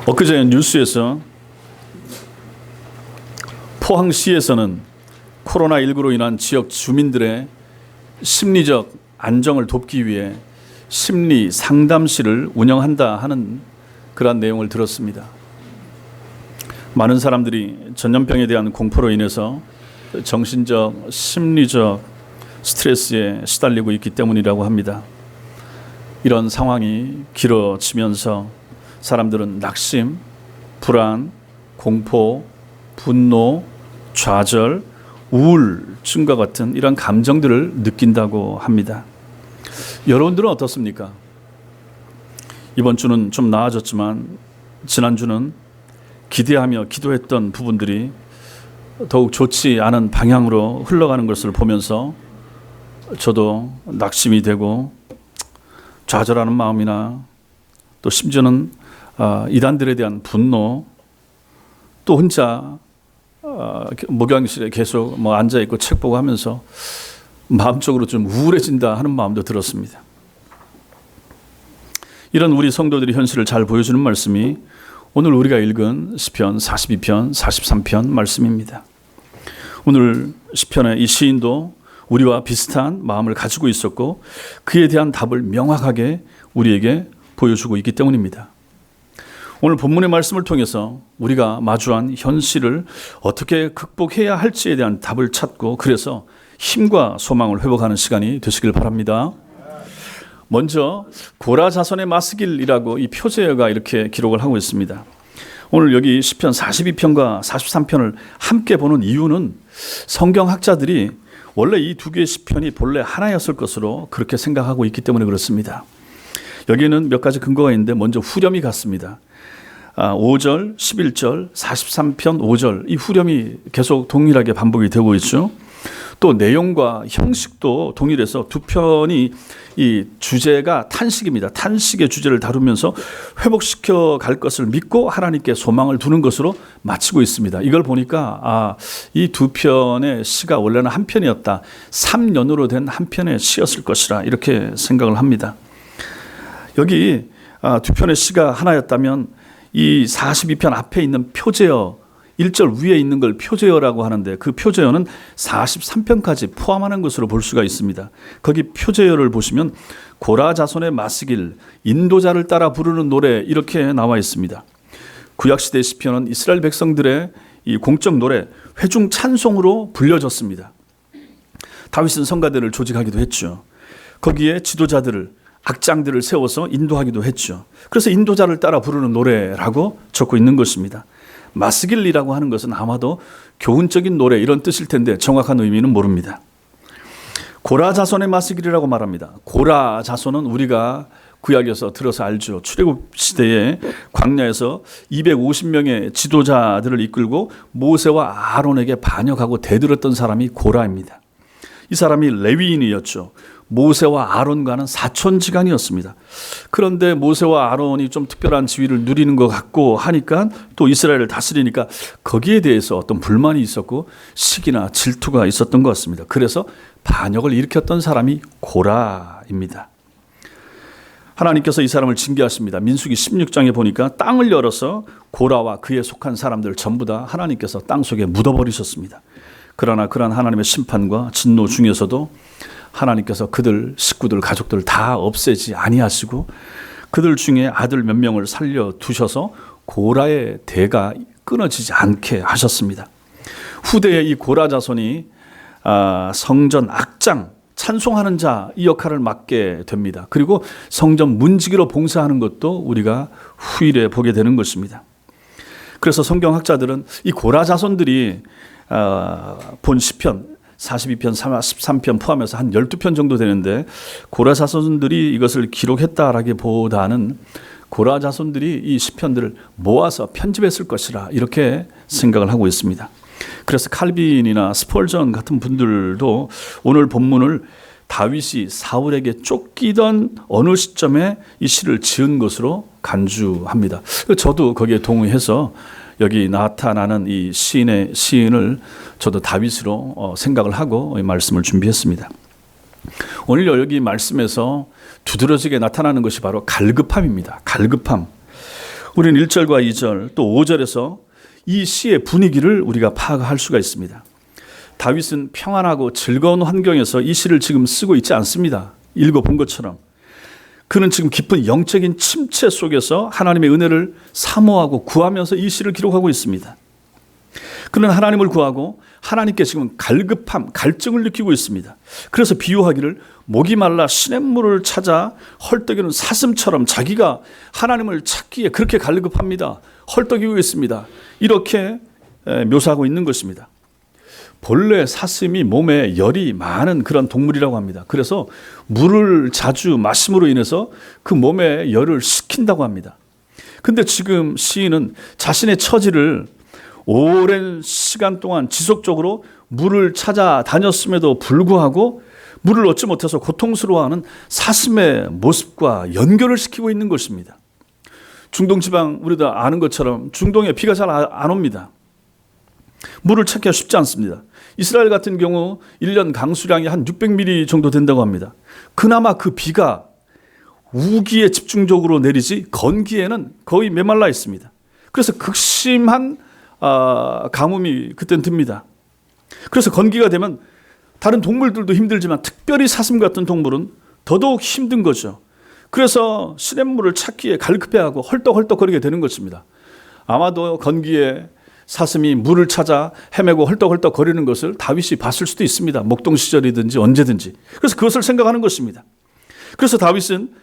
엊그제 뉴스에서 포항시에서는 코로나19로 인한 지역 주민들의 심리적 안정을 돕기 위해 심리 상담실을 운영한다 하는 그러한 내용을 들었습니다. 많은 사람들이 전염병에 대한 공포로 인해서 정신적, 심리적 스트레스에 시달리고 있기 때문이라고 합니다. 이런 상황이 길어지면서 사람들은 낙심, 불안, 공포, 분노, 좌절, 우울증과 같은 이런 감정들을 느낀다고 합니다. 여러분들은 어떻습니까? 이번 주는 좀 나아졌지만 지난주는 기대하며 기도했던 부분들이 더욱 좋지 않은 방향으로 흘러가는 것을 보면서 저도 낙심이 되고 좌절하는 마음이나 또 심지어는 이단들에 대한 분노, 또 혼자 목양실에 계속 앉아있고 책 보고 하면서 마음적으로 좀 우울해진다 하는 마음도 들었습니다. 이런 우리 성도들의 현실을 잘 보여주는 말씀이 오늘 우리가 읽은 시편 42편, 43편 말씀입니다. 오늘 시편의 이 시인도 우리와 비슷한 마음을 가지고 있었고 그에 대한 답을 명확하게 우리에게 보여주고 있기 때문입니다. 오늘 본문의 말씀을 통해서 우리가 마주한 현실을 어떻게 극복해야 할지에 대한 답을 찾고 그래서 힘과 소망을 회복하는 시간이 되시길 바랍니다. 먼저 고라 자손의 마스길이라고 이 표제어가 이렇게 기록을 하고 있습니다. 오늘 여기 시편 42편과 43편을 함께 보는 이유는 성경학자들이 원래 이 두 개의 시편이 본래 하나였을 것으로 그렇게 생각하고 있기 때문에 그렇습니다. 여기에는 몇 가지 근거가 있는데 먼저 후렴이 같습니다. 5절, 11절, 43편 5절 이 후렴이 계속 동일하게 반복이 되고 있죠. 또 내용과 형식도 동일해서 두 편이 이 주제가 탄식입니다. 탄식의 주제를 다루면서 회복시켜 갈 것을 믿고 하나님께 소망을 두는 것으로 마치고 있습니다. 이걸 보니까 이 두 편의 시가 원래는 한 편이었다. 3년으로 된 한 편의 시였을 것이라 이렇게 생각을 합니다. 여기 두 편의 시가 하나였다면 이 42편 앞에 있는 표제어 1절 위에 있는 걸 표제어라고 하는데 그 표제어는 43편까지 포함하는 것으로 볼 수가 있습니다. 거기 표제어를 보시면 고라 자손의 마스길, 인도자를 따라 부르는 노래 이렇게 나와 있습니다. 구약시대 시편은 이스라엘 백성들의 이 공적 노래, 회중 찬송으로 불려졌습니다. 다윗은 성가대를 조직하기도 했죠. 거기에 지도자들을 악장들을 세워서 인도하기도 했죠. 그래서 인도자를 따라 부르는 노래라고 적고 있는 것입니다. 마스길이라고 하는 것은 아마도 교훈적인 노래 이런 뜻일 텐데 정확한 의미는 모릅니다. 고라 자손의 마스길이라고 말합니다. 고라 자손은 우리가 구약에서 들어서 알죠. 출애굽 시대에 광야에서 250명의 지도자들을 이끌고 모세와 아론에게 반역하고 대들었던 사람이 고라입니다. 이 사람이 레위인이었죠. 모세와 아론과는 사촌지간이었습니다. 그런데 모세와 아론이 좀 특별한 지위를 누리는 것 같고 하니까 또 이스라엘을 다스리니까 거기에 대해서 어떤 불만이 있었고 시기나 질투가 있었던 것 같습니다. 그래서 반역을 일으켰던 사람이 고라입니다. 하나님께서 이 사람을 징계하십니다. 민수기 16장에 보니까 땅을 열어서 고라와 그에 속한 사람들 전부 다 하나님께서 땅 속에 묻어버리셨습니다. 그러나 그러한 하나님의 심판과 진노 중에서도 하나님께서 그들 식구들 가족들 다 없애지 아니하시고 그들 중에 아들 몇 명을 살려두셔서 고라의 대가 끊어지지 않게 하셨습니다. 후대에 이 고라 자손이 성전 악장 찬송하는 자 이 역할을 맡게 됩니다. 그리고 성전 문지기로 봉사하는 것도 우리가 후일에 보게 되는 것입니다. 그래서 성경학자들은 이 고라 자손들이 본 시편 42편, 43편 포함해서 한 12편 정도 되는데 고라 자손들이 이것을 기록했다라기보다는 고라 자손들이 이 시편들을 모아서 편집했을 것이라 이렇게 생각을 하고 있습니다. 그래서 칼빈이나 스펄전 같은 분들도 오늘 본문을 다윗이 사울에게 쫓기던 어느 시점에 이 시를 지은 것으로 간주합니다. 저도 거기에 동의해서 여기 나타나는 이 시인을 저도 다윗으로 생각을 하고 이 말씀을 준비했습니다. 오늘 여기 말씀에서 두드러지게 나타나는 것이 바로 갈급함입니다. 갈급함. 우리는 1절과 2절 또 5절에서 이 시의 분위기를 우리가 파악할 수가 있습니다. 다윗은 평안하고 즐거운 환경에서 이 시를 지금 쓰고 있지 않습니다. 읽어본 것처럼. 그는 지금 깊은 영적인 침체 속에서 하나님의 은혜를 사모하고 구하면서 이 시를 기록하고 있습니다. 그는 하나님을 구하고 하나님께 지금 갈급함, 갈증을 느끼고 있습니다. 그래서 비유하기를 목이 말라 시냇물을 찾아 헐떡이는 사슴처럼 자기가 하나님을 찾기에 그렇게 갈급합니다. 헐떡이고 있습니다. 이렇게 묘사하고 있는 것입니다. 본래 사슴이 몸에 열이 많은 그런 동물이라고 합니다. 그래서 물을 자주 마심으로 인해서 그 몸에 열을 식힌다고 합니다. 근데 지금 시인은 자신의 처지를 오랜 시간 동안 지속적으로 물을 찾아다녔음에도 불구하고 물을 얻지 못해서 고통스러워하는 사슴의 모습과 연결을 시키고 있는 것입니다. 중동 지방 우리도 아는 것처럼 중동에 비가 잘 안 옵니다. 물을 찾기가 쉽지 않습니다. 이스라엘 같은 경우 1년 강수량이 한 600mm 정도 된다고 합니다. 그나마 그 비가 우기에 집중적으로 내리지 건기에는 거의 메말라 있습니다. 그래서 극심한 가뭄이 그땐 듭니다. 그래서 건기가 되면 다른 동물들도 힘들지만 특별히 사슴 같은 동물은 더더욱 힘든 거죠. 그래서 시냇물을 찾기에 갈급해하고 헐떡헐떡거리게 되는 것입니다. 아마도 건기에 사슴이 물을 찾아 헤매고 헐떡헐떡거리는 것을 다윗이 봤을 수도 있습니다. 목동 시절이든지 언제든지. 그래서 그것을 생각하는 것입니다. 그래서 다윗은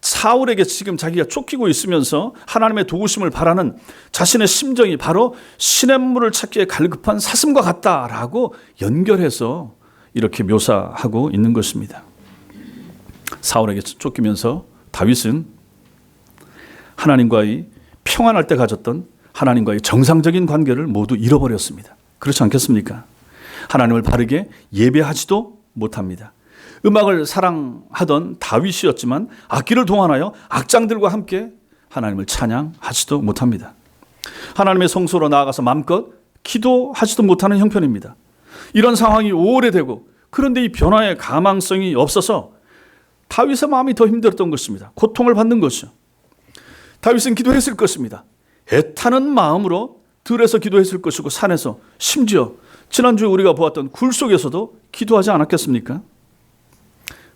사울에게 지금 자기가 쫓기고 있으면서 하나님의 도우심을 바라는 자신의 심정이 바로 시냇물을 찾기에 갈급한 사슴과 같다라고 연결해서 이렇게 묘사하고 있는 것입니다. 사울에게 쫓기면서 다윗은 하나님과의 평안할 때 가졌던 하나님과의 정상적인 관계를 모두 잃어버렸습니다. 그렇지 않겠습니까? 하나님을 바르게 예배하지도 못합니다. 음악을 사랑하던 다윗이었지만 악기를 동원하여 악장들과 함께 하나님을 찬양하지도 못합니다. 하나님의 성소로 나아가서 마음껏 기도하지도 못하는 형편입니다. 이런 상황이 오래되고 그런데 이 변화의 가망성이 없어서 다윗의 마음이 더 힘들었던 것입니다. 고통을 받는 것이죠. 다윗은 기도했을 것입니다. 애타는 마음으로 들에서 기도했을 것이고 산에서 심지어 지난주에 우리가 보았던 굴 속에서도 기도하지 않았겠습니까?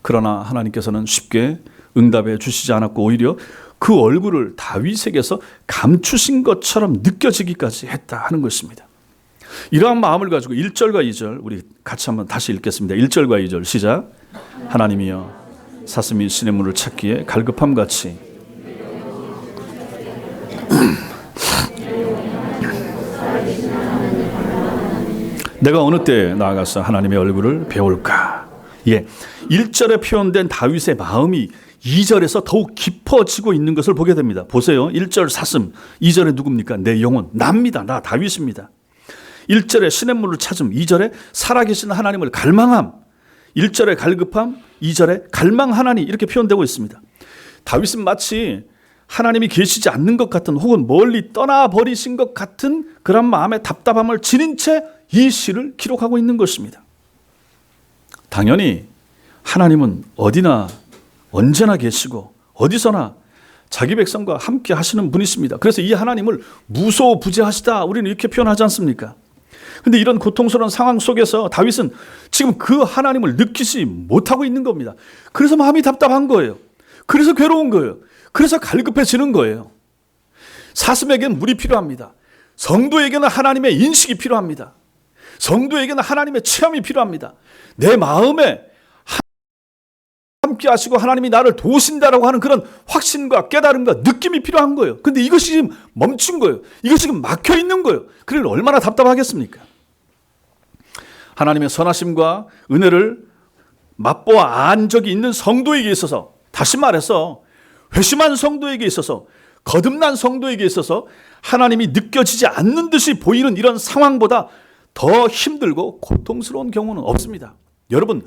그러나 하나님께서는 쉽게 응답해 주시지 않았고 오히려 그 얼굴을 다윗에게서 감추신 것처럼 느껴지기까지 했다 하는 것입니다. 이러한 마음을 가지고 1절과 2절 우리 같이 한번 다시 읽겠습니다. 1절과 2절 시작. 하나님이여 사슴이 시냇물을 찾기에 갈급함같이 내가 어느 때 나아가서 하나님의 얼굴을 배울까? 예, 1절에 표현된 다윗의 마음이 2절에서 더욱 깊어지고 있는 것을 보게 됩니다. 보세요. 1절 사슴, 2절에 누굽니까? 내 영혼, 납니다. 나 다윗입니다. 1절에 시냇물을 찾음, 2절에 살아계신 하나님을 갈망함, 1절에 갈급함, 2절에 갈망하나니 이렇게 표현되고 있습니다. 다윗은 마치 하나님이 계시지 않는 것 같은 혹은 멀리 떠나버리신 것 같은 그런 마음의 답답함을 지닌 채 이 시를 기록하고 있는 것입니다. 당연히 하나님은 어디나 언제나 계시고 어디서나 자기 백성과 함께 하시는 분이십니다. 그래서 이 하나님을 무소부재하시다 우리는 이렇게 표현하지 않습니까? 그런데 이런 고통스러운 상황 속에서 다윗은 지금 그 하나님을 느끼지 못하고 있는 겁니다. 그래서 마음이 답답한 거예요. 그래서 괴로운 거예요. 그래서 갈급해지는 거예요. 사슴에게는 물이 필요합니다. 성도에게는 하나님의 인식이 필요합니다. 성도에게는 하나님의 체험이 필요합니다. 내 마음에 함께 하시고 하나님이 나를 도우신다라고 하는 그런 확신과 깨달음과 느낌이 필요한 거예요. 근데 이것이 지금 멈춘 거예요. 이것이 지금 막혀 있는 거예요. 그러니 얼마나 답답하겠습니까? 하나님의 선하심과 은혜를 맛보아 안 적이 있는 성도에게 있어서, 다시 말해서 회심한 성도에게 있어서, 거듭난 성도에게 있어서 하나님이 느껴지지 않는 듯이 보이는 이런 상황보다 더 힘들고 고통스러운 경우는 없습니다. 여러분,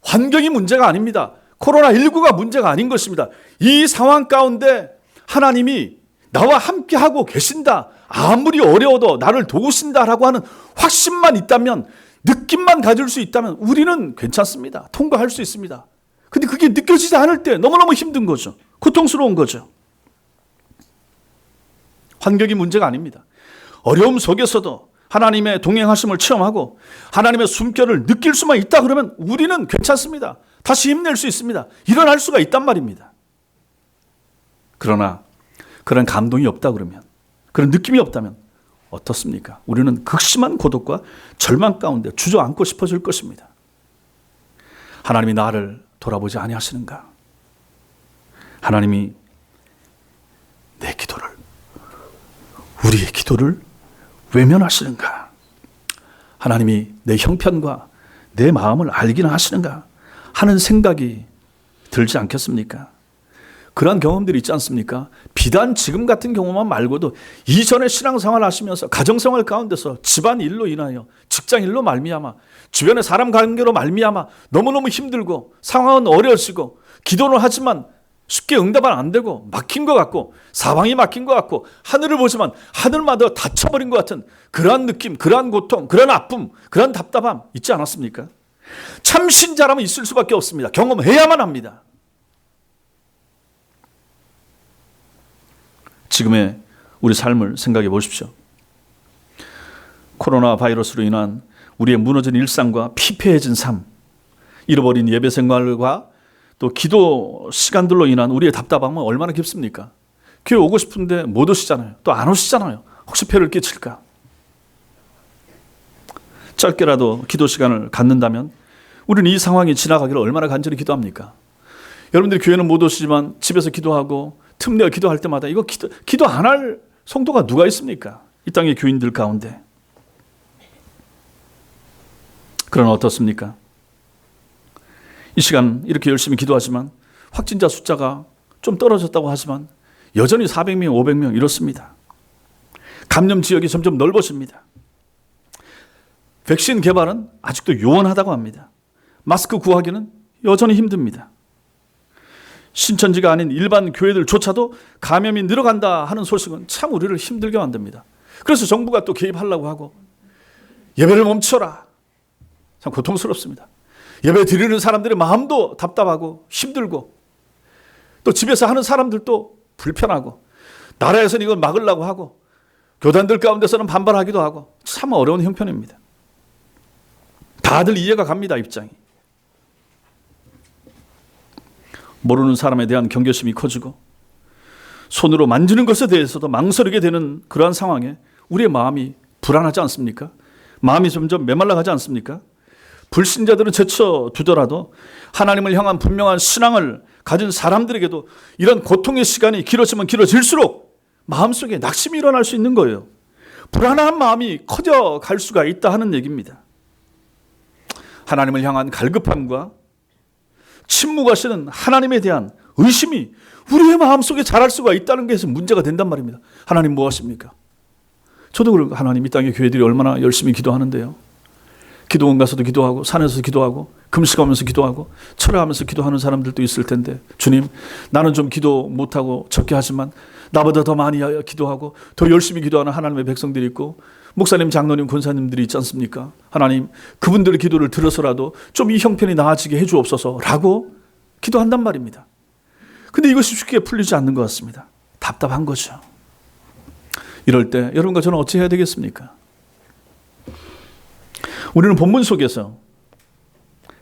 환경이 문제가 아닙니다. 코로나19가 문제가 아닌 것입니다. 이 상황 가운데 하나님이 나와 함께하고 계신다, 아무리 어려워도 나를 도우신다라고 하는 확신만 있다면, 느낌만 가질 수 있다면 우리는 괜찮습니다. 통과할 수 있습니다. 근데 그게 느껴지지 않을 때 너무너무 힘든 거죠. 고통스러운 거죠. 환경이 문제가 아닙니다. 어려움 속에서도 하나님의 동행하심을 체험하고 하나님의 숨결을 느낄 수만 있다 그러면 우리는 괜찮습니다. 다시 힘낼 수 있습니다. 일어날 수가 있단 말입니다. 그러나 그런 감동이 없다 그러면, 그런 느낌이 없다면 어떻습니까? 우리는 극심한 고독과 절망 가운데 주저앉고 싶어질 것입니다. 하나님이 나를 돌아보지 아니하시는가? 하나님이 내 기도를, 우리의 기도를 외면하시는가? 하나님이 내 형편과 내 마음을 알기는 하시는가? 하는 생각이 들지 않겠습니까? 그러한 경험들이 있지 않습니까? 비단 지금 같은 경우만 말고도 이전에 신앙생활 하시면서 가정생활 가운데서 집안일로 인하여, 직장일로 말미암아, 주변의 사람 관계로 말미암아 너무너무 힘들고 상황은 어려우시고 기도는 하지만 쉽게 응답은 안 되고 막힌 것 같고 사방이 막힌 것 같고 하늘을 보지만 하늘마다 닫혀버린 것 같은 그러한 느낌, 그러한 고통, 그러한 아픔, 그러한 답답함 있지 않았습니까? 참 신자라면 있을 수밖에 없습니다. 경험해야만 합니다. 지금의 우리 삶을 생각해 보십시오. 코로나 바이러스로 인한 우리의 무너진 일상과 피폐해진 삶, 잃어버린 예배 생활과 또 기도 시간들로 인한 우리의 답답함은 얼마나 깊습니까? 교회 오고 싶은데 못 오시잖아요. 또 안 오시잖아요. 혹시 폐를 끼칠까? 짧게라도 기도 시간을 갖는다면 우리는 이 상황이 지나가기를 얼마나 간절히 기도합니까? 여러분들이 교회는 못 오시지만 집에서 기도하고 틈내어 기도할 때마다 이거 기도 안 할 성도가 누가 있습니까? 이 땅의 교인들 가운데. 그러나 어떻습니까? 이 시간 이렇게 열심히 기도하지만 확진자 숫자가 좀 떨어졌다고 하지만 여전히 400명, 500명 이렇습니다. 감염 지역이 점점 넓어집니다. 백신 개발은 아직도 요원하다고 합니다. 마스크 구하기는 여전히 힘듭니다. 신천지가 아닌 일반 교회들조차도 감염이 늘어간다 하는 소식은 참 우리를 힘들게 만듭니다. 그래서 정부가 또 개입하려고 하고 예배를 멈춰라. 참 고통스럽습니다. 예배 드리는 사람들의 마음도 답답하고 힘들고 또 집에서 하는 사람들도 불편하고 나라에서는 이걸 막으려고 하고 교단들 가운데서는 반발하기도 하고 참 어려운 형편입니다. 다들 이해가 갑니다. 입장이. 모르는 사람에 대한 경계심이 커지고 손으로 만지는 것에 대해서도 망설이게 되는 그러한 상황에 우리의 마음이 불안하지 않습니까? 마음이 점점 메말라가지 않습니까? 불신자들은 제쳐두더라도 하나님을 향한 분명한 신앙을 가진 사람들에게도 이런 고통의 시간이 길어지면 길어질수록 마음속에 낙심이 일어날 수 있는 거예요. 불안한 마음이 커져갈 수가 있다 하는 얘기입니다. 하나님을 향한 갈급함과 침묵하시는 하나님에 대한 의심이 우리의 마음속에 자랄 수가 있다는 것에서 문제가 된단 말입니다. 하나님 뭐 하십니까? 저도 그러고 하나님 이 땅의 교회들이 얼마나 열심히 기도하는데요. 기도원 가서도 기도하고 산에서 기도하고 금식하면서 기도하고 철회하면서 기도하는 사람들도 있을 텐데 주님 나는 좀 기도 못하고 적게 하지만 나보다 더 많이 기도하고 더 열심히 기도하는 하나님의 백성들이 있고 목사님, 장로님, 권사님들이 있지 않습니까? 하나님 그분들의 기도를 들어서라도 좀 이 형편이 나아지게 해주옵소서라고 기도한단 말입니다. 근데 이것이 쉽게 풀리지 않는 것 같습니다. 답답한 거죠. 이럴 때 여러분과 저는 어찌 해야 되겠습니까? 우리는 본문 속에서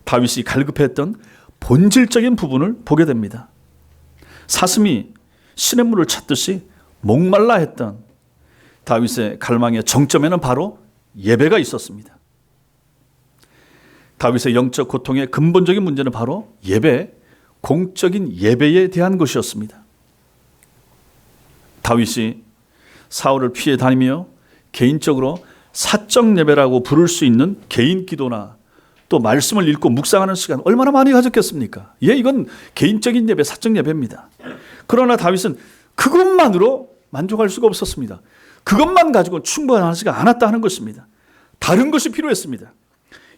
다윗이 갈급했던 본질적인 부분을 보게 됩니다. 사슴이 시냇물을 찾듯이 목말라 했던 다윗의 갈망의 정점에는 바로 예배가 있었습니다. 다윗의 영적 고통의 근본적인 문제는 바로 예배, 공적인 예배에 대한 것이었습니다. 다윗이 사울을 피해 다니며 개인적으로 사적 예배라고 부를 수 있는 개인 기도나 또 말씀을 읽고 묵상하는 시간 얼마나 많이 가졌겠습니까? 이건 개인적인 예배, 사적 예배입니다. 그러나 다윗은 그것만으로 만족할 수가 없었습니다. 그것만 가지고 충분하지가 않았다 하는 것입니다. 다른 것이 필요했습니다.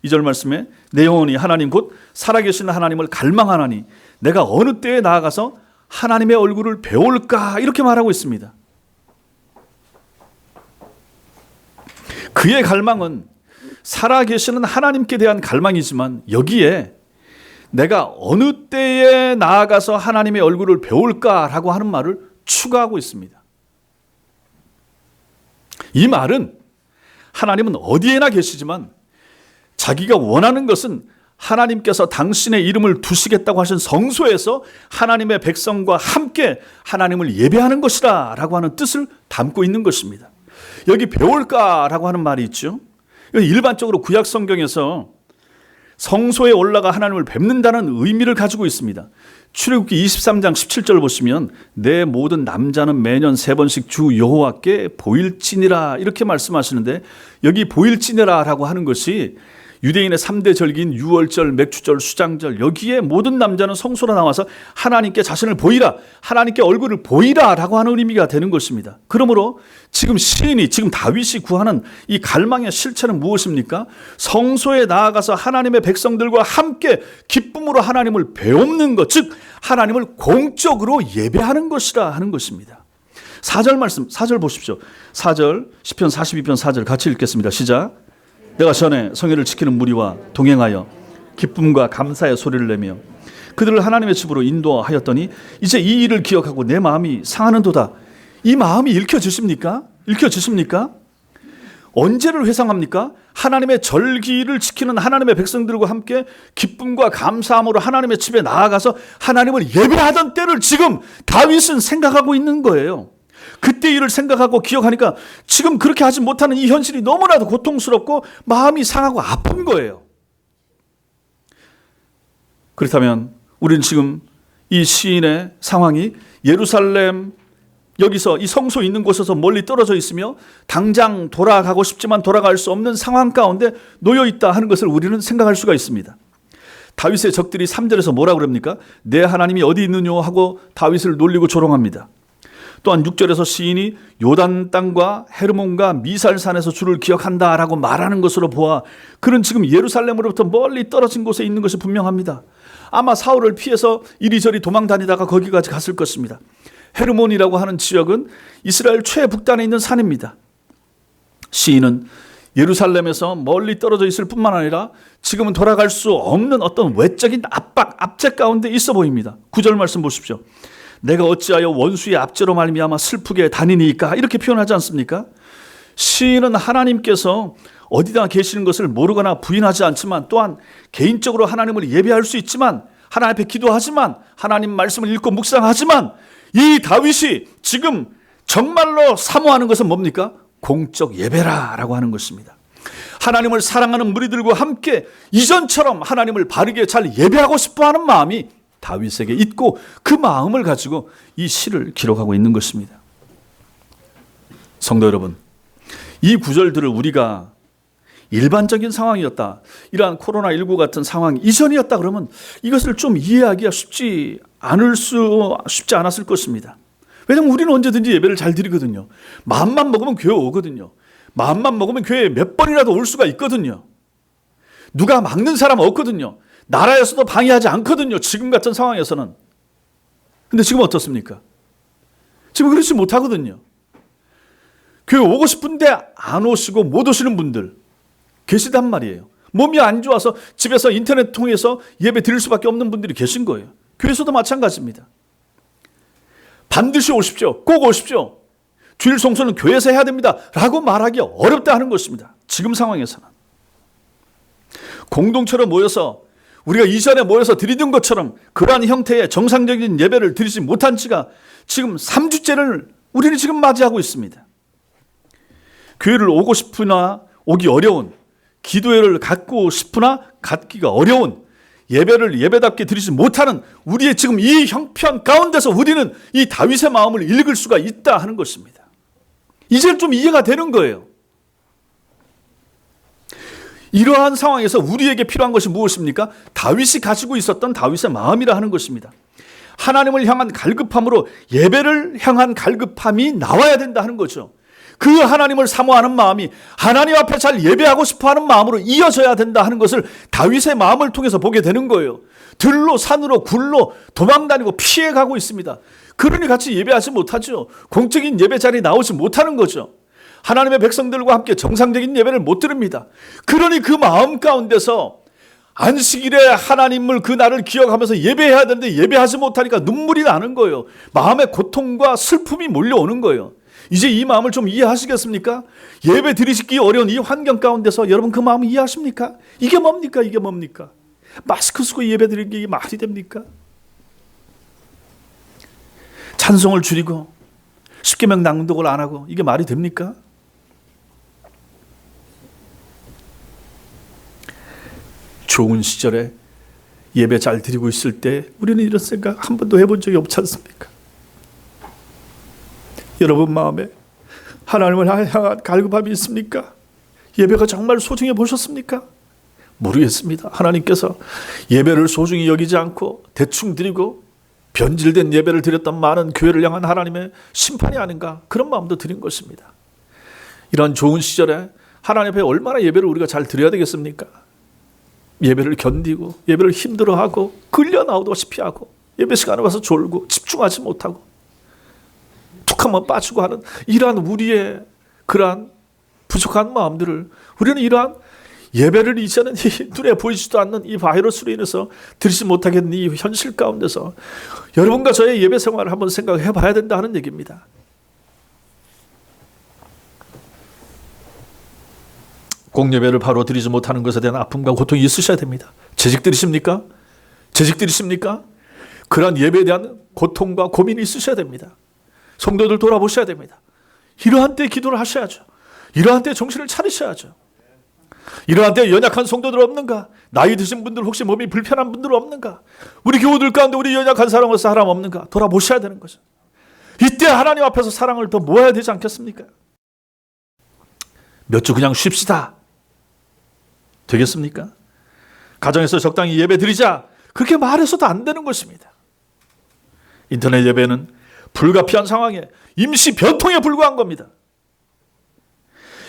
2절 말씀에 내 영혼이 하나님 곧 살아계신 하나님을 갈망하나니 내가 어느 때에 나아가서 하나님의 얼굴을 배울까 이렇게 말하고 있습니다. 그의 갈망은 살아계시는 하나님께 대한 갈망이지만 여기에 내가 어느 때에 나아가서 하나님의 얼굴을 배울까라고 하는 말을 추가하고 있습니다. 이 말은 하나님은 어디에나 계시지만 자기가 원하는 것은 하나님께서 당신의 이름을 두시겠다고 하신 성소에서 하나님의 백성과 함께 하나님을 예배하는 것이다 라고 하는 뜻을 담고 있는 것입니다. 여기 배울까라고 하는 말이 있죠. 일반적으로 구약 성경에서 성소에 올라가 하나님을 뵙는다는 의미를 가지고 있습니다. 출애굽기 23장 17절 보시면 내 모든 남자는 매년 3번씩 주 여호와께 보일지니라 이렇게 말씀하시는데, 여기 보일지니라 라고 하는 것이 유대인의 3대 절기인 유월절, 맥추절, 수장절, 여기에 모든 남자는 성소로 나와서 하나님께 자신을 보이라, 하나님께 얼굴을 보이라 라고 하는 의미가 되는 것입니다. 그러므로 지금 시인이, 지금 다윗이 구하는 이 갈망의 실체는 무엇입니까? 성소에 나아가서 하나님의 백성들과 함께 기쁨으로 하나님을 배우는 것, 즉 하나님을 공적으로 예배하는 것이라 하는 것입니다. 4절 말씀, 4절 보십시오. 4절, 시편 42편 4절 같이 읽겠습니다. 시작. 내가 전에 성회를 지키는 무리와 동행하여 기쁨과 감사의 소리를 내며 그들을 하나님의 집으로 인도하였더니 이제 이 일을 기억하고 내 마음이 상하는도다. 이 마음이 읽혀지십니까? 읽혀지십니까? 언제를 회상합니까? 하나님의 절기를 지키는 하나님의 백성들과 함께 기쁨과 감사함으로 하나님의 집에 나아가서 하나님을 예배하던 때를 지금 다윗은 생각하고 있는 거예요. 그때 일을 생각하고 기억하니까 지금 그렇게 하지 못하는 이 현실이 너무나도 고통스럽고 마음이 상하고 아픈 거예요. 그렇다면 우리는 지금 이 시인의 상황이 예루살렘, 여기서 이 성소 있는 곳에서 멀리 떨어져 있으며 당장 돌아가고 싶지만 돌아갈 수 없는 상황 가운데 놓여 있다 하는 것을 우리는 생각할 수가 있습니다. 다윗의 적들이 3절에서 뭐라 그럽니까? 내 하나님이 어디 있느냐 하고 다윗을 놀리고 조롱합니다. 또한 6절에서 시인이 요단 땅과 헤르몬과 미살산에서 주를 기억한다라고 말하는 것으로 보아 그는 지금 예루살렘으로부터 멀리 떨어진 곳에 있는 것이 분명합니다. 아마 사울을 피해서 이리저리 도망 다니다가 거기까지 갔을 것입니다. 헤르몬이라고 하는 지역은 이스라엘 최북단에 있는 산입니다. 시인은 예루살렘에서 멀리 떨어져 있을 뿐만 아니라 지금은 돌아갈 수 없는 어떤 외적인 압박, 압제 가운데 있어 보입니다. 9절 말씀 보십시오. 내가 어찌하여 원수의 압제로 말미암아 슬프게 다니니까 이렇게 표현하지 않습니까? 시인은 하나님께서 어디다 계시는 것을 모르거나 부인하지 않지만 또한 개인적으로 하나님을 예배할 수 있지만 하나님 앞에 기도하지만 하나님 말씀을 읽고 묵상하지만 이 다윗이 지금 정말로 사모하는 것은 뭡니까? 공적 예배라라고 하는 것입니다. 하나님을 사랑하는 무리들과 함께 이전처럼 하나님을 바르게 잘 예배하고 싶어하는 마음이 다윗에게 있고 그 마음을 가지고 이 시를 기록하고 있는 것입니다. 성도 여러분, 이 구절들을 우리가 일반적인 상황이었다, 이러한 코로나19 같은 상황 이전이었다 그러면 이것을 좀 이해하기가 쉽지 않았을 것입니다. 왜냐하면 우리는 언제든지 예배를 잘 드리거든요. 마음만 먹으면 교회 오거든요. 마음만 먹으면 교회에 몇 번이라도 올 수가 있거든요. 누가 막는 사람 없거든요. 나라에서도 방해하지 않거든요. 지금 같은 상황에서는. 근데 지금 어떻습니까? 지금 그렇지 못하거든요. 교회 오고 싶은데 안 오시고 못 오시는 분들 계시단 말이에요. 몸이 안 좋아서 집에서 인터넷 통해서 예배 드릴 수밖에 없는 분들이 계신 거예요. 교회에서도 마찬가지입니다. 반드시 오십시오. 꼭 오십시오. 주일 성수는 교회에서 해야 됩니다. 라고 말하기 어렵다 하는 것입니다. 지금 상황에서는. 공동체로 모여서 우리가 이전에 모여서 드리던 것처럼 그러한 형태의 정상적인 예배를 드리지 못한 지가 지금 3주째를 우리는 지금 맞이하고 있습니다. 교회를 오고 싶으나 오기 어려운, 기도회를 갖고 싶으나 갖기가 어려운, 예배를 예배답게 드리지 못하는 우리의 지금 이 형편 가운데서 우리는 이 다윗의 마음을 읽을 수가 있다 하는 것입니다. 이제 좀 이해가 되는 거예요. 이러한 상황에서 우리에게 필요한 것이 무엇입니까? 다윗이 가지고 있었던 다윗의 마음이라 하는 것입니다. 하나님을 향한 갈급함으로 예배를 향한 갈급함이 나와야 된다 하는 거죠. 그 하나님을 사모하는 마음이 하나님 앞에 잘 예배하고 싶어하는 마음으로 이어져야 된다 하는 것을 다윗의 마음을 통해서 보게 되는 거예요. 들로 산으로 굴로 도망다니고 피해가고 있습니다. 그러니 같이 예배하지 못하죠. 공적인 예배 자리에 나오지 못하는 거죠. 하나님의 백성들과 함께 정상적인 예배를 못 드립니다. 그러니 그 마음 가운데서 안식일에 하나님을 그 날을 기억하면서 예배해야 되는데 예배하지 못하니까 눈물이 나는 거예요. 마음에 고통과 슬픔이 몰려오는 거예요. 이제 이 마음을 좀 이해하시겠습니까? 예배 드리시기 어려운 이 환경 가운데서 여러분 그 마음을 이해하십니까? 이게 뭡니까? 이게 뭡니까? 마스크 쓰고 예배 드리는 게 말이 됩니까? 찬송을 줄이고 십계명 낭독을 안 하고 이게 말이 됩니까? 좋은 시절에 예배 잘 드리고 있을 때 우리는 이런 생각 한 번도 해본 적이 없지 않습니까? 여러분 마음에 하나님을 향한 갈급함이 있습니까? 예배가 정말 소중해 보셨습니까? 모르겠습니다. 하나님께서 예배를 소중히 여기지 않고 대충 드리고 변질된 예배를 드렸던 많은 교회를 향한 하나님의 심판이 아닌가, 그런 마음도 드린 것입니다. 이런 좋은 시절에 하나님 앞에 얼마나 예배를 우리가 잘 드려야 되겠습니까? 예배를 견디고 예배를 힘들어하고 끌려 나오다시피 하고 예배 시간에 와서 졸고 집중하지 못하고 툭 한번 빠지고 하는 이러한 우리의 그러한 부족한 마음들을 우리는 이러한 예배를 이제는 눈에 보이지도 않는 이 바이러스로 인해서 드리지 못하겠는 이 현실 가운데서 여러분과 저의 예배 생활을 한번 생각해 봐야 된다 하는 얘기입니다. 공예배를 바로 드리지 못하는 것에 대한 아픔과 고통이 있으셔야 됩니다. 재직 드리십니까? 재직 드리십니까? 그러한 예배에 대한 고통과 고민이 있으셔야 됩니다. 성도들 돌아보셔야 됩니다. 이러한 때 기도를 하셔야죠. 이러한 때 정신을 차리셔야죠. 이러한 때 연약한 성도들 없는가? 나이 드신 분들 혹시 몸이 불편한 분들 없는가? 우리 교우들 가운데 우리 연약한 사람 없는가? 돌아보셔야 되는 거죠. 이때 하나님 앞에서 사랑을 더 모아야 되지 않겠습니까? 몇 주 그냥 쉽시다. 되겠습니까? 가정에서 적당히 예배 드리자. 그렇게 말해서도 안 되는 것입니다. 인터넷 예배는 불가피한 상황에 임시 변통에 불과한 겁니다.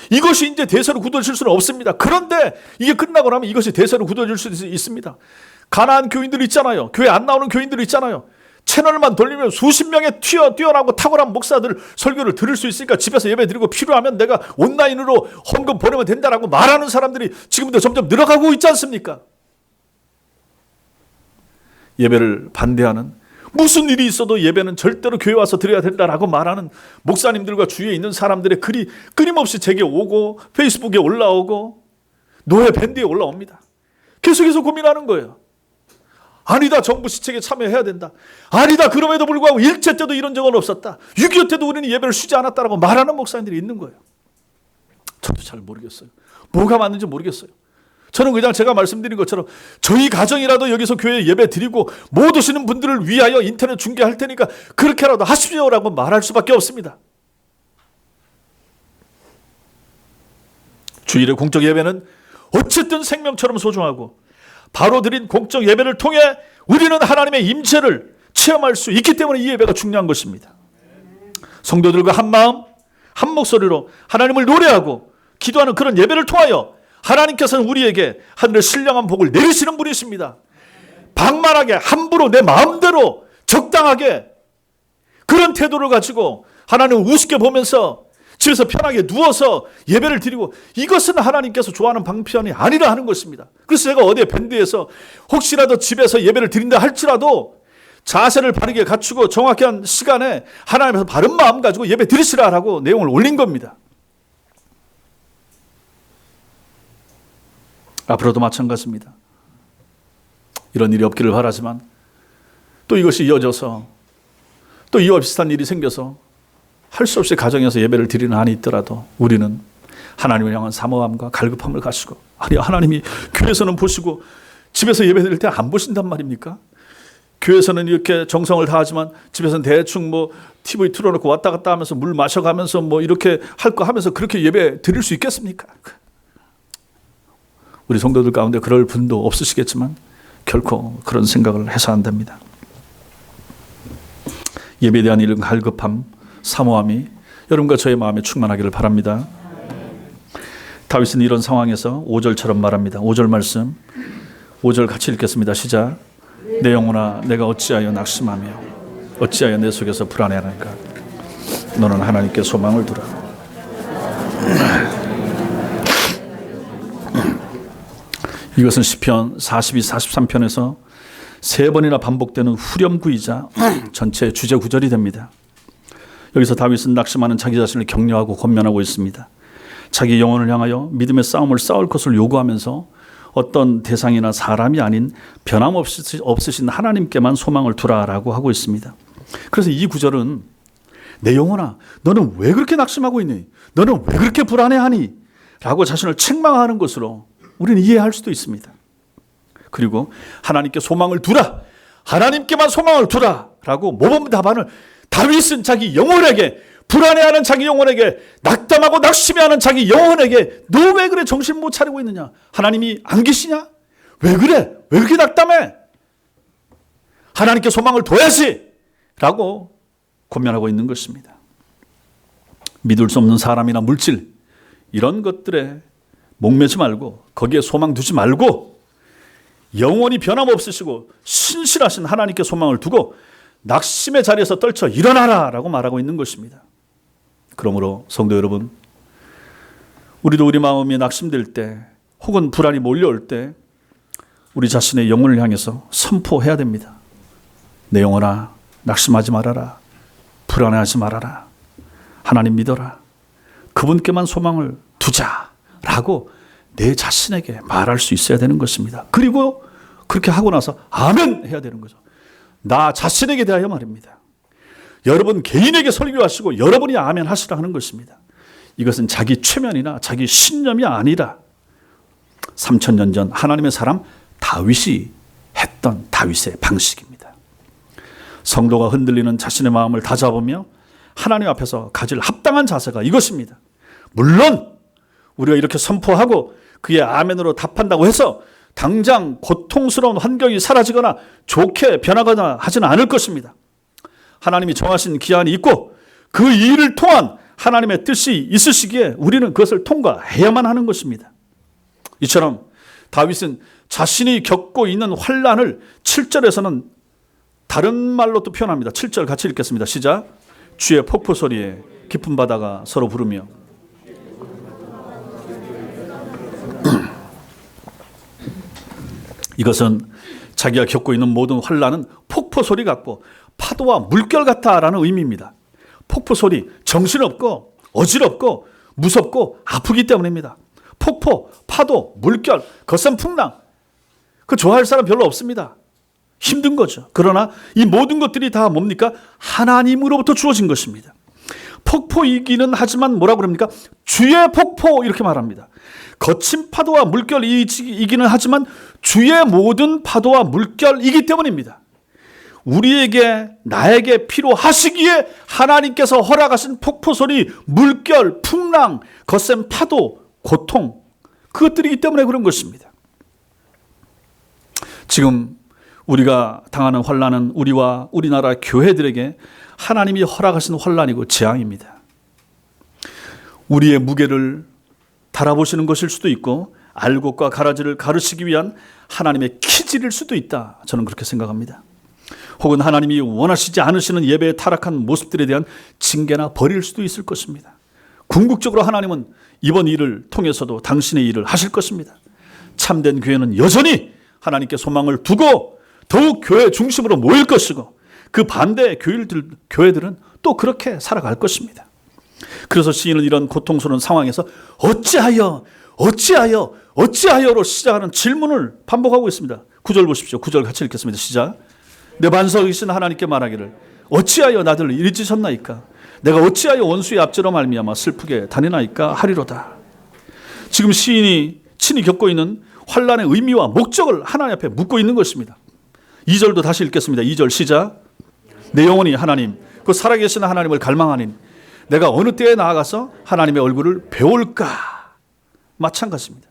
이것이 이제 대세로 굳어질 수는 없습니다. 그런데 이게 끝나고 나면 이것이 대세로 굳어질 수 있습니다. 가난한 교인들 있잖아요. 교회 안 나오는 교인들 있잖아요. 채널만 돌리면 수십 명의 뛰어나고 탁월한 목사들 설교를 들을 수 있으니까 집에서 예배 드리고 필요하면 내가 온라인으로 헌금 보내면 된다라고 말하는 사람들이 지금도 점점 늘어가고 있지 않습니까? 예배를 반대하는, 무슨 일이 있어도 예배는 절대로 교회 와서 드려야 된다라고 말하는 목사님들과 주위에 있는 사람들의 글이 끊임없이 제게 오고 페이스북에 올라오고 노예 밴드에 올라옵니다. 계속해서 고민하는 거예요. 아니다, 정부 시책에 참여해야 된다. 아니다, 그럼에도 불구하고 일제 때도 이런 적은 없었다. 6.25 때도 우리는 예배를 쉬지 않았다라고 말하는 목사님들이 있는 거예요. 저도 잘 모르겠어요. 뭐가 맞는지 모르겠어요. 저는 그냥 제가 말씀드린 것처럼 저희 가정이라도 여기서 교회에 예배 드리고 못 오시는 분들을 위하여 인터넷 중계할 테니까 그렇게라도 하십시오라고 말할 수밖에 없습니다. 주일의 공적 예배는 어쨌든 생명처럼 소중하고 바로 드린 공적 예배를 통해 우리는 하나님의 임재를 체험할 수 있기 때문에 이 예배가 중요한 것입니다. 성도들과 한 마음 한 목소리로 하나님을 노래하고 기도하는 그런 예배를 통하여 하나님께서는 우리에게 하늘의 신령한 복을 내리시는 분이십니다. 방만하게 함부로 내 마음대로 적당하게 그런 태도를 가지고 하나님을 우습게 보면서 집에서 편하게 누워서 예배를 드리고, 이것은 하나님께서 좋아하는 방편이 아니라 하는 것입니다. 그래서 제가 어디 밴드에서 혹시라도 집에서 예배를 드린다 할지라도 자세를 바르게 갖추고 정확한 시간에 하나님 앞에서 바른 마음 가지고 예배 드리시라라고 내용을 올린 겁니다. 앞으로도 마찬가지입니다. 이런 일이 없기를 바라지만 또 이것이 이어져서 또 이와 비슷한 일이 생겨서 할 수 없이 가정에서 예배를 드리는 한이 있더라도 우리는 하나님을 향한 사모함과 갈급함을 가지고, 아니 하나님이 교회에서는 보시고 집에서 예배 드릴 때 안 보신단 말입니까? 교회에서는 이렇게 정성을 다하지만 집에서는 대충 뭐 TV 틀어놓고 왔다 갔다 하면서 물 마셔가면서 뭐 이렇게 할 거 하면서 그렇게 예배 드릴 수 있겠습니까? 우리 성도들 가운데 그럴 분도 없으시겠지만 결코 그런 생각을 해서 안 됩니다. 예배에 대한 이런 갈급함, 사모함이 여러분과 저의 마음에 충만하기를 바랍니다. 다윗은 이런 상황에서 5절처럼 말합니다. 5절 말씀, 5절 같이 읽겠습니다. 시작. 내 영혼아, 내가 어찌하여 낙심하며 어찌하여 내 속에서 불안해하는가? 너는 하나님께 소망을 두라. 이것은 시편 42, 43편에서 세 번이나 반복되는 후렴구이자 전체 주제 구절이 됩니다. 여기서 다윗은 낙심하는 자기 자신을 격려하고 권면하고 있습니다. 자기 영혼을 향하여 믿음의 싸움을 싸울 것을 요구하면서 어떤 대상이나 사람이 아닌 변함없으신 하나님께만 소망을 두라라고 하고 있습니다. 그래서 이 구절은 내 영혼아, 너는 왜 그렇게 낙심하고 있니? 너는 왜 그렇게 불안해하니? 라고 자신을 책망하는 것으로 우리는 이해할 수도 있습니다. 그리고 하나님께 소망을 두라, 하나님께만 소망을 두라 라고 모범 답안을 다윗은 자기 영혼에게, 불안해하는 자기 영혼에게, 낙담하고 낙심해하는 자기 영혼에게 너 왜 그래 정신 못 차리고 있느냐? 하나님이 안 계시냐? 왜 그래? 왜 그렇게 낙담해? 하나님께 소망을 둬야지 라고 권면하고 있는 것입니다. 믿을 수 없는 사람이나 물질 이런 것들에 목매지 말고 거기에 소망 두지 말고 영원히 변함없으시고 신실하신 하나님께 소망을 두고 낙심의 자리에서 떨쳐 일어나라 라고 말하고 있는 것입니다. 그러므로 성도 여러분, 우리도 우리 마음이 낙심될 때 혹은 불안이 몰려올 때 우리 자신의 영혼을 향해서 선포해야 됩니다. 내 영혼아, 낙심하지 말아라. 불안해하지 말아라. 하나님 믿어라. 그분께만 소망을 두자 라고 내 자신에게 말할 수 있어야 되는 것입니다. 그리고 그렇게 하고 나서 아멘 해야 되는 거죠. 나 자신에게 대하여 말입니다. 여러분 개인에게 설교하시고 여러분이 아멘 하시라 하는 것입니다. 이것은 자기 최면이나 자기 신념이 아니라 3000년 전 하나님의 사람 다윗이 했던 다윗의 방식입니다. 성도가 흔들리는 자신의 마음을 다잡으며 하나님 앞에서 가질 합당한 자세가 이것입니다. 물론 우리가 이렇게 선포하고 그의 아멘으로 답한다고 해서 당장 고통스러운 환경이 사라지거나 좋게 변하거나 하지는 않을 것입니다. 하나님이 정하신 기한이 있고 그 일을 통한 하나님의 뜻이 있으시기에 우리는 그것을 통과해야만 하는 것입니다. 이처럼 다윗은 자신이 겪고 있는 환난을 7절에서는 다른 말로 또 표현합니다. 7절 같이 읽겠습니다. 시작. 주의 폭포 소리에 깊은 바다가 서로 부르며. 이것은 자기가 겪고 있는 모든 환난은 폭포 소리 같고 파도와 물결 같다라는 의미입니다. 폭포 소리, 정신없고 어지럽고 무섭고 아프기 때문입니다. 폭포, 파도, 물결, 거센 풍랑, 그 좋아할 사람 별로 없습니다. 힘든 거죠. 그러나 이 모든 것들이 다 뭡니까? 하나님으로부터 주어진 것입니다. 폭포이기는 하지만 뭐라고 그럽니까? 주의 폭포 이렇게 말합니다. 거친 파도와 물결이기는 하지만 주의 모든 파도와 물결이기 때문입니다. 우리에게 나에게 필요하시기에 하나님께서 허락하신 폭포소리, 물결, 풍랑, 거센 파도, 고통 그것들이기 때문에 그런 것입니다. 지금 우리가 당하는 환난은 우리와 우리나라 교회들에게 하나님이 허락하신 환난이고 재앙입니다. 우리의 무게를 달아보시는 것일 수도 있고 알곡과 가라지를 가르치기 위한 하나님의 키질일 수도 있다. 저는 그렇게 생각합니다. 혹은 하나님이 원하시지 않으시는 예배에 타락한 모습들에 대한 징계나 벌일 수도 있을 것입니다. 궁극적으로 하나님은 이번 일을 통해서도 당신의 일을 하실 것입니다. 참된 교회는 여전히 하나님께 소망을 두고 더욱 교회 중심으로 모일 것이고 그 반대의 교회들은 또 그렇게 살아갈 것입니다. 그래서 시인은 이런 고통스러운 상황에서 어찌하여로 시작하는 질문을 반복하고 있습니다. 9절 보십시오. 9절 같이 읽겠습니다. 시작. 내 반석이신 하나님께 말하기를 어찌하여 나를 일으키셨나이까? 내가 어찌하여 원수의 압제로 말미암아 슬프게 다니나이까 하리로다. 지금 시인이 친히 겪고 있는 환난의 의미와 목적을 하나님 앞에 묻고 있는 것입니다. 2절도 다시 읽겠습니다. 2절 시작. 내 영혼이 하나님, 그 살아계신 하나님을 갈망하니 내가 어느 때에 나아가서 하나님의 얼굴을 배울까? 마찬가지입니다.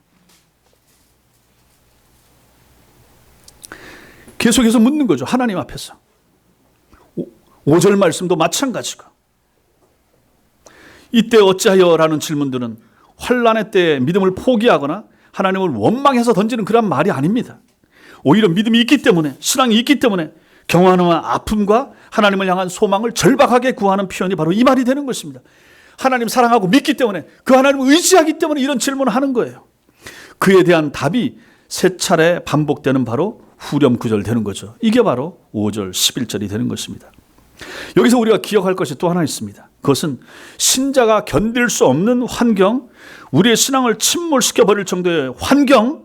계속해서 묻는 거죠. 하나님 앞에서. 5절 말씀도 마찬가지고. 이때 어찌하여라는 질문들은 환난의 때에 믿음을 포기하거나 하나님을 원망해서 던지는 그런 말이 아닙니다. 오히려 믿음이 있기 때문에, 신앙이 있기 때문에 경험하는 아픔과 하나님을 향한 소망을 절박하게 구하는 표현이 바로 이 말이 되는 것입니다. 하나님 사랑하고 믿기 때문에, 그 하나님을 의지하기 때문에 이런 질문을 하는 거예요. 그에 대한 답이 세 차례 반복되는 바로 후렴구절 되는 거죠. 이게 바로 5절 11절이 되는 것입니다. 여기서 우리가 기억할 것이 또 하나 있습니다. 그것은 신자가 견딜 수 없는 환경, 우리의 신앙을 침몰시켜 버릴 정도의 환경,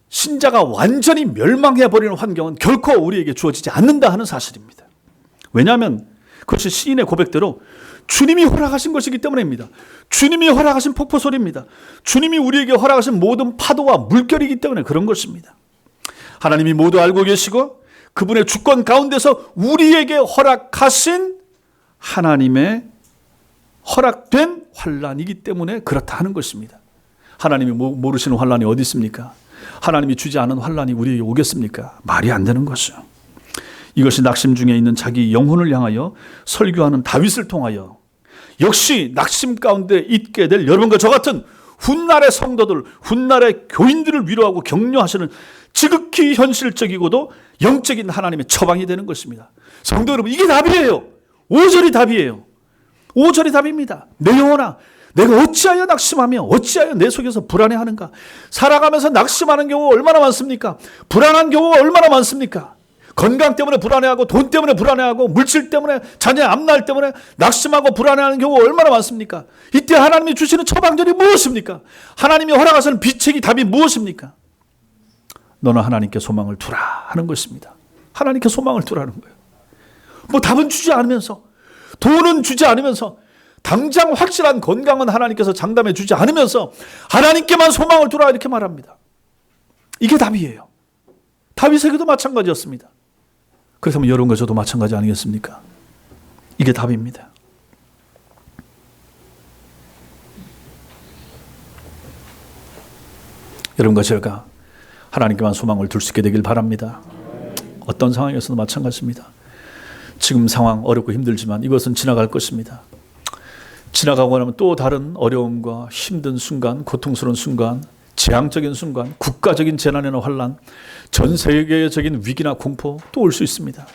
신자가 완전히 멸망해 버리는 환경은 결코 우리에게 주어지지 않는다 하는 사실입니다. 왜냐하면 그것이 시인의 고백대로 주님이 허락하신 것이기 때문입니다. 주님이 허락하신 폭포소리입니다. 주님이 우리에게 허락하신 모든 파도와 물결이기 때문에 그런 것입니다. 하나님이 모두 알고 계시고 그분의 주권 가운데서 우리에게 허락하신 하나님의 허락된 환난이기 때문에 그렇다 하는 것입니다. 하나님이 모르시는 환난이 어디 있습니까? 하나님이 주지 않은 환난이 우리에게 오겠습니까? 말이 안 되는 것이죠. 이것이 낙심 중에 있는 자기 영혼을 향하여 설교하는 다윗을 통하여 역시 낙심 가운데 있게 될 여러분과 저 같은 훗날의 성도들, 훗날의 교인들을 위로하고 격려하시는 지극히 현실적이고도 영적인 하나님의 처방이 되는 것입니다. 성도 여러분, 이게 답이에요. 5절이 답이에요. 5절이 답입니다. 내 영혼아, 내가 어찌하여 낙심하며 어찌하여 내 속에서 불안해하는가? 살아가면서 낙심하는 경우가 얼마나 많습니까? 불안한 경우가 얼마나 많습니까? 건강 때문에 불안해하고 돈 때문에 불안해하고 물질 때문에 자녀 앞날 때문에 낙심하고 불안해하는 경우가 얼마나 많습니까? 이때 하나님이 주시는 처방전이 무엇입니까? 하나님이 허락하시는 비책이 답이 무엇입니까? 너는 하나님께 소망을 두라 하는 것입니다. 하나님께 소망을 두라는 거예요. 뭐 답은 주지 않으면서, 돈은 주지 않으면서, 당장 확실한 건강은 하나님께서 장담해 주지 않으면서 하나님께만 소망을 두라 이렇게 말합니다. 이게 답이에요. 다윗에게도 마찬가지였습니다. 그렇다면 여러분과 저도 마찬가지 아니겠습니까? 이게 답입니다. 여러분과 제가 하나님께만 소망을 둘 수 있게 되길 바랍니다. 어떤 상황에서도 마찬가지입니다. 지금 상황 어렵고 힘들지만 이것은 지나갈 것입니다. 지나가고 나면 또 다른 어려움과 힘든 순간, 고통스러운 순간, 재앙적인 순간, 국가적인 재난이나 환난, 전 세계적인 위기나 공포 또 올 수 있습니다.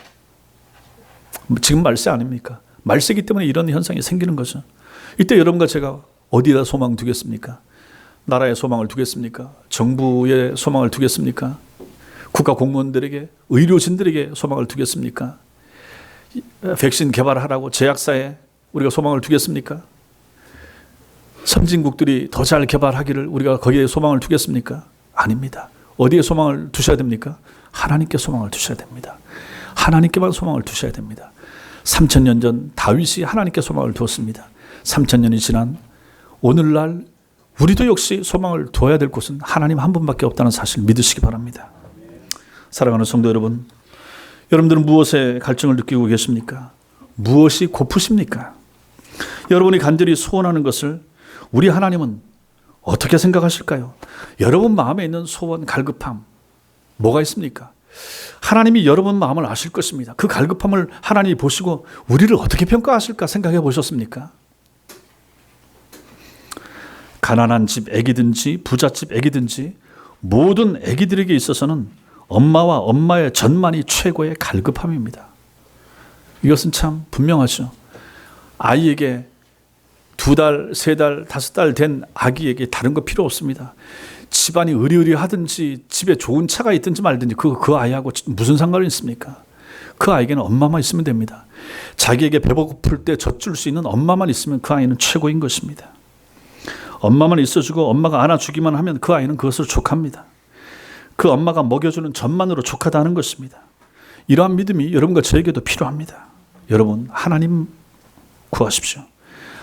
지금 말세 아닙니까? 말세기 때문에 이런 현상이 생기는 거죠. 이때 여러분과 제가 어디다 소망 두겠습니까? 나라에 소망을 두겠습니까? 정부에 소망을 두겠습니까? 국가 공무원들에게, 의료진들에게 소망을 두겠습니까? 백신 개발하라고 제약사에 우리가 소망을 두겠습니까? 선진국들이 더 잘 개발하기를 우리가 거기에 소망을 두겠습니까? 아닙니다. 어디에 소망을 두셔야 됩니까? 하나님께 소망을 두셔야 됩니다. 하나님께만 소망을 두셔야 됩니다. 3000년 전 다윗이 하나님께 소망을 두었습니다. 3000년이 지난 오늘날 우리도 역시 소망을 둬야 될 곳은 하나님 한 분밖에 없다는 사실을 믿으시기 바랍니다. 사랑하는 성도 여러분, 여러분들은 무엇에 갈증을 느끼고 계십니까? 무엇이 고프십니까? 여러분이 간절히 소원하는 것을 우리 하나님은 어떻게 생각하실까요? 여러분 마음에 있는 소원, 갈급함 뭐가 있습니까? 하나님이 여러분 마음을 아실 것입니다. 그 갈급함을 하나님이 보시고 우리를 어떻게 평가하실까 생각해 보셨습니까? 가난한 집 애기든지 부잣집 애기든지 모든 애기들에게 있어서는 엄마와 엄마의 전만이 최고의 갈급함입니다. 이것은 참 분명하죠. 아이에게 2달, 3달, 5달 된 아기에게 다른 거 필요 없습니다. 집안이 으리으리하든지 집에 좋은 차가 있든지 말든지 그 아이하고 무슨 상관이 있습니까? 그 아이에게는 엄마만 있으면 됩니다. 자기에게 배고플 때 젖줄 수 있는 엄마만 있으면 그 아이는 최고인 것입니다. 엄마만 있어주고 엄마가 안아주기만 하면 그 아이는 그것으로 족합니다. 그 엄마가 먹여주는 젖만으로 족하다는 것입니다. 이러한 믿음이 여러분과 저에게도 필요합니다. 여러분, 하나님 구하십시오.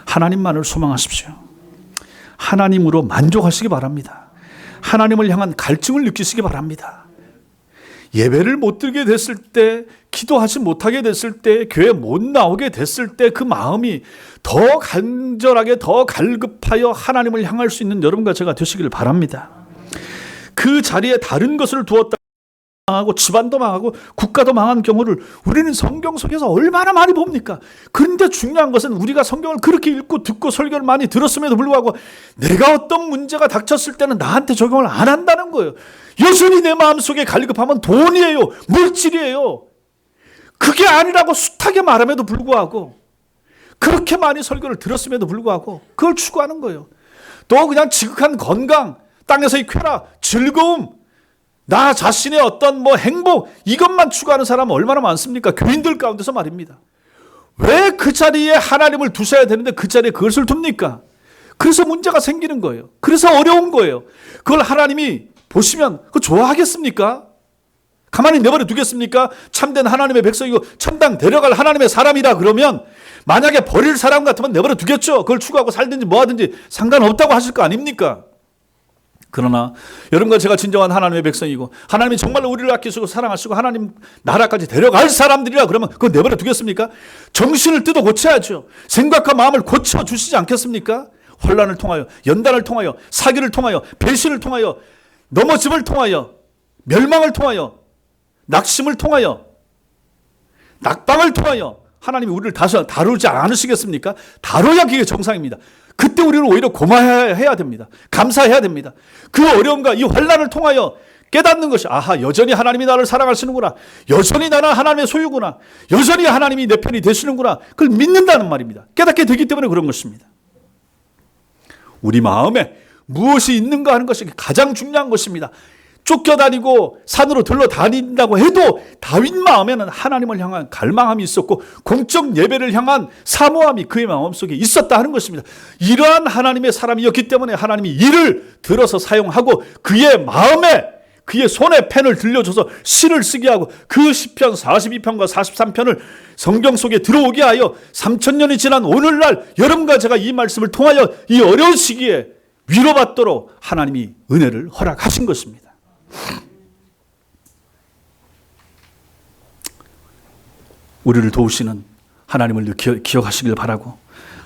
하나님만을 소망하십시오. 하나님으로 만족하시기 바랍니다. 하나님을 향한 갈증을 느끼시기 바랍니다. 예배를 못 드리게 됐을 때, 기도하지 못하게 됐을 때, 교회 못 나오게 됐을 때 그 마음이 더 간절하게 더 갈급하여 하나님을 향할 수 있는 여러분과 제가 되시기를 바랍니다. 그 자리에 다른 것을 두었다 망하고 집안도 망하고 국가도 망한 경우를 우리는 성경 속에서 얼마나 많이 봅니까? 그런데 중요한 것은 우리가 성경을 그렇게 읽고 듣고 설교를 많이 들었음에도 불구하고 내가 어떤 문제가 닥쳤을 때는 나한테 적용을 안 한다는 거예요. 여전히 내 마음속에 갈급함은 돈이에요. 물질이에요. 그게 아니라고 숱하게 말함에도 불구하고 그렇게 많이 설교를 들었음에도 불구하고 그걸 추구하는 거예요. 또 그냥 지극한 건강, 땅에서의 쾌락, 즐거움, 나 자신의 어떤 행복 이것만 추구하는 사람은 얼마나 많습니까? 교인들 가운데서 말입니다. 왜 그 자리에 하나님을 두셔야 되는데 그 자리에 그것을 둡니까? 그래서 문제가 생기는 거예요. 그래서 어려운 거예요. 그걸 하나님이 보시면 그거 좋아하겠습니까? 가만히 내버려 두겠습니까? 참된 하나님의 백성이고 천당 데려갈 하나님의 사람이라 그러면 만약에 버릴 사람 같으면 내버려 두겠죠. 그걸 추구하고 살든지 뭐하든지 상관없다고 하실 거 아닙니까? 그러나 여러분과 제가 진정한 하나님의 백성이고 하나님이 정말로 우리를 아끼시고 사랑하시고 하나님 나라까지 데려갈 사람들이라 그러면 그거 내버려 두겠습니까? 정신을 뜯어 고쳐야죠. 생각과 마음을 고쳐주시지 않겠습니까? 혼란을 통하여, 연단을 통하여, 사기를 통하여, 배신을 통하여, 넘어짐을 통하여, 멸망을 통하여, 낙심을 통하여, 낙방을 통하여 하나님이 우리를 다루지 않으시겠습니까? 다뤄야 그게 정상입니다. 그때 우리는 오히려 고마워해야 됩니다. 감사해야 됩니다. 그 어려움과 이 환난을 통하여 깨닫는 것이 아하, 여전히 하나님이 나를 사랑하시는구나. 여전히 나는 하나님의 소유구나. 여전히 하나님이 내 편이 되시는구나. 그걸 믿는다는 말입니다. 깨닫게 되기 때문에 그런 것입니다. 우리 마음에 무엇이 있는가 하는 것이 가장 중요한 것입니다. 쫓겨다니고 산으로 들러다닌다고 해도 다윗 마음에는 하나님을 향한 갈망함이 있었고 공적 예배를 향한 사모함이 그의 마음속에 있었다 하는 것입니다. 이러한 하나님의 사람이었기 때문에 하나님이 이를 들어서 사용하고 그의 마음에 그의 손에 펜을 들려줘서 시를 쓰게 하고 그 시편 42편과 43편을 성경 속에 들어오게 하여 3000년이 지난 오늘날 여러분과 제가 이 말씀을 통하여 이 어려운 시기에 위로받도록 하나님이 은혜를 허락하신 것입니다. 우리를 도우시는 하나님을 늘 기억하시길 바라고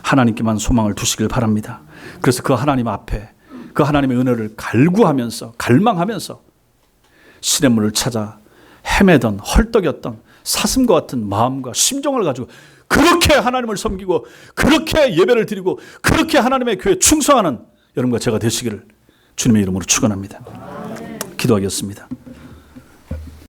하나님께만 소망을 두시길 바랍니다. 그래서 그 하나님 앞에 그 하나님의 은혜를 갈구하면서 갈망하면서 시냇물을 찾아 헤매던 헐떡였던 사슴과 같은 마음과 심정을 가지고 그렇게 하나님을 섬기고 그렇게 예배를 드리고 그렇게 하나님의 교회에 충성하는 여러분과 제가 되시기를 주님의 이름으로 축원합니다. 기도하겠습니다.